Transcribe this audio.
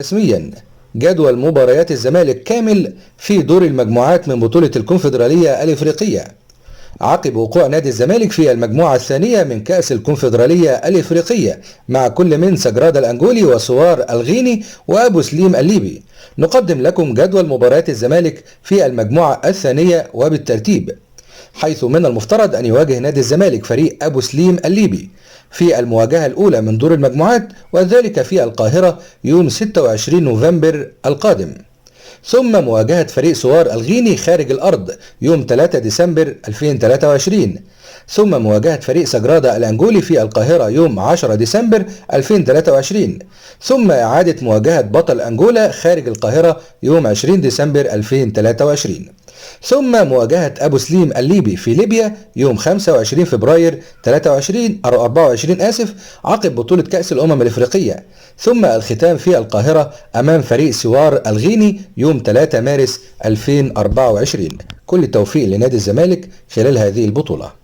رسميا جدول مباريات الزمالك كامل في دور المجموعات من بطولة الكونفدرالية الإفريقية عقب وقوع نادي الزمالك في المجموعة الثانية من كأس الكونفدرالية الإفريقية مع كل من سجرادة الأنجولي وسوار الغيني وأبو سليم الليبي. نقدم لكم جدول مباريات الزمالك في المجموعة الثانية وبالترتيب، حيث من المفترض أن يواجه نادي الزمالك فريق أبو سليم الليبي في المواجهة الأولى من دور المجموعات، وذلك في القاهرة يوم 26 نوفمبر القادم. ثم مواجهة فريق سوار الغيني خارج الأرض يوم 3 ديسمبر 2023. ثم مواجهة فريق سجرادة الأنجولي في القاهرة يوم 10 ديسمبر 2023. ثم إعادة مواجهة بطل أنجولا خارج القاهرة يوم 20 ديسمبر 2023. ثم مواجهة أبو سليم الليبي في ليبيا يوم 25 فبراير 24 عقب بطولة كأس الأمم الإفريقية. ثم الختام في القاهرة أمام فريق سوار الغيني يوم 3 مارس 2024. كل التوفيق لنادي الزمالك خلال هذه البطولة.